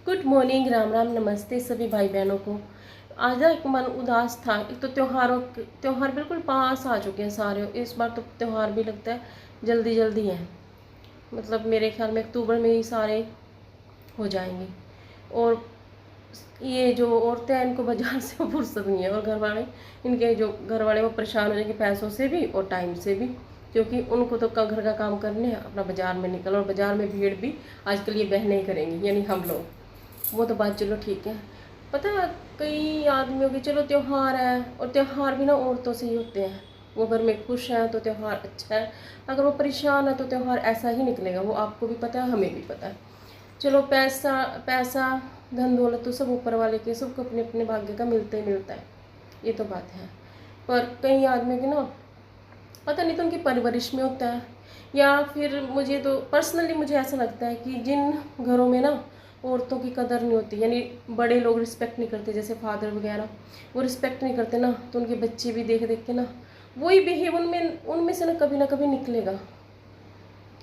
Good morning, Ram Ram, नमस्ते सभी भाई बहनों को। आज ना एक मन उदास था। एक तो त्योहार बिल्कुल पास आ चुके हैं सारे। इस बार तो त्यौहार भी लगता है जल्दी जल्दी है। मतलब मेरे ख्याल में अक्टूबर में ही सारे हो जाएंगे। और ये जो औरतें हैं इनको बाजार से फुर्सत नहीं है, और घर वाले, इनके जो घर वाले वो परेशान हो जाएंगे पैसों से भी और टाइम से भी, क्योंकि उनको तो घर का काम करने हैं, अपना बाजार में निकल, और बाजार में भीड़ भी आजकल ये बहनें ही करेंगी, यानी हम लोग। वो तो बात चलो ठीक है। पता है कई आदमियों की चलो त्यौहार है, और त्यौहार भी ना औरतों से ही होते हैं। वो घर में खुश हैं तो त्यौहार अच्छा है, अगर वो परेशान है तो त्यौहार ऐसा ही निकलेगा। वो आपको भी पता है, हमें भी पता है। चलो पैसा पैसा धन दौलत तो सब ऊपर वाले के, सबको अपने अपने भाग्य का मिलता ही मिलता है, ये तो बात है। पर कई आदमियों की ना पता नहीं तो उनकी परवरिश में होता है, या फिर मुझे तो पर्सनली मुझे ऐसा लगता है कि जिन घरों में ना औरतों की कदर नहीं होती, यानी बड़े लोग रिस्पेक्ट नहीं करते, जैसे फादर वगैरह, वो रिस्पेक्ट नहीं करते ना, तो उनके बच्चे भी देख देख के ना वही बिहेव उनमें उनमें से ना कभी निकलेगा,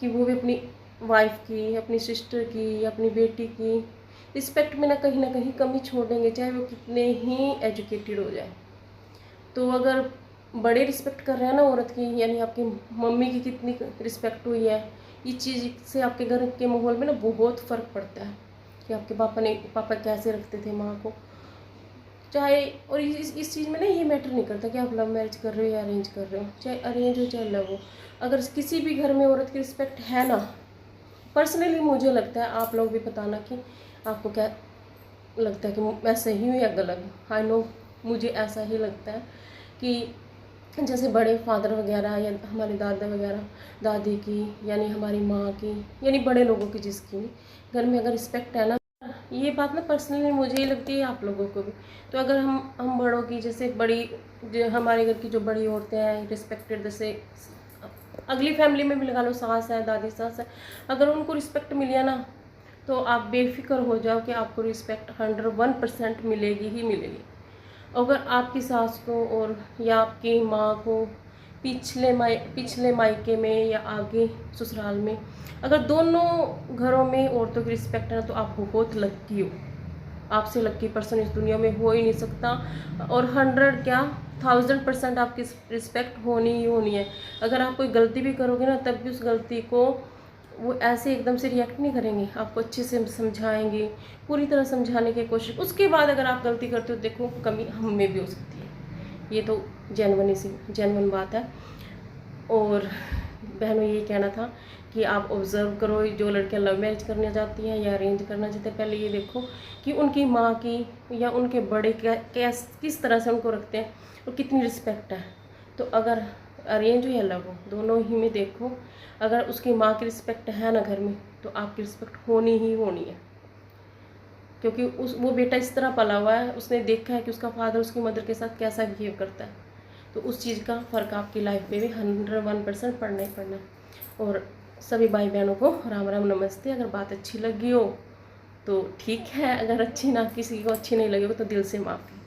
कि वो भी अपनी वाइफ की, अपनी सिस्टर की, अपनी बेटी की रिस्पेक्ट में ना कहीं कमी छोड़ेंगे, चाहे वो कितने ही एजुकेटेड हो जाए। तो अगर बड़े रिस्पेक्ट कर रहे हैं ना औरत की, यानी आपकी मम्मी की कितनी रिस्पेक्ट हुई है, इस चीज़ से आपके घर के माहौल में ना बहुत फ़र्क पड़ता है, कि आपके पापा कैसे रखते थे माँ को। चाहे, और इस चीज़ में ना ये मैटर नहीं करता कि आप लव मैरिज कर रहे हो या अरेंज कर रहे हो, चाहे अरेंज हो चाहे लव हो, अगर किसी भी घर में औरत की रिस्पेक्ट है ना, पर्सनली मुझे लगता है, आप लोग भी बताना कि आपको क्या लगता है, कि मैं सही हूँ या गलत। आई नो, मुझे ऐसा ही लगता है कि जैसे बड़े फादर वगैरह या हमारे दादा वगैरह, दादी की, यानी हमारी माँ की, यानी बड़े लोगों की, जिसकी घर में अगर रिस्पेक्ट है ना, ये बात ना पर्सनली मुझे ही लगती है, आप लोगों को भी। तो अगर हम बड़ों की, जैसे बड़ी, जो हमारे घर की जो बड़ी औरतें हैं रिस्पेक्टेड, जैसे अगली फैमिली में भी लगा लो, सास है, दादी सास है, अगर उनको रिस्पेक्ट मिली है ना, तो आप बेफिक्र हो जाओ कि आपको रिस्पेक्ट 101% मिलेगी ही मिलेगी। अगर आपकी सास को और या आपकी माँ को पिछले मायके में या आगे ससुराल में, अगर दोनों घरों में औरतों की रिस्पेक्ट है ना, तो आप बहुत लक्की हो। आपसे लक्की पर्सन इस दुनिया में हो ही नहीं सकता। और 100 क्या 1000% आपकी रिस्पेक्ट होनी ही होनी है। अगर आप कोई गलती भी करोगे ना, तब भी उस गलती को वो ऐसे एकदम से रिएक्ट नहीं करेंगे, आपको अच्छे से समझाएंगे, पूरी तरह समझाने की कोशिश। उसके बाद अगर आप गलती करते हो, देखो कमी हम में भी हो सकती है, ये तो जेन्युइन बात है। और बहनों यही कहना था कि आप ऑब्ज़र्व करो, जो लड़कियां लव मैरिज करने जाती हैं या अरेंज करना चाहते हैं, पहले ये देखो कि उनकी माँ की या उनके बड़े किस तरह से उनको रखते हैं और कितनी रिस्पेक्ट है। तो अगर अरेंज हो या लव हो, दोनों ही में देखो, अगर उसकी माँ की रिस्पेक्ट है ना घर में, तो आपकी रिस्पेक्ट होनी ही होनी है, क्योंकि वो बेटा इस तरह पला हुआ है, उसने देखा है कि उसका फादर उसकी मदर के साथ कैसा बिहेव करता है। तो उस चीज़ का फ़र्क आपकी लाइफ में भी 101% पड़ना ही पड़ना है। और सभी भाई बहनों को राम राम, नमस्ते। अगर बात अच्छी लगी हो तो ठीक है, अगर अच्छी ना किसी को अच्छी नहीं लगी हो तो दिल से माफ़ी।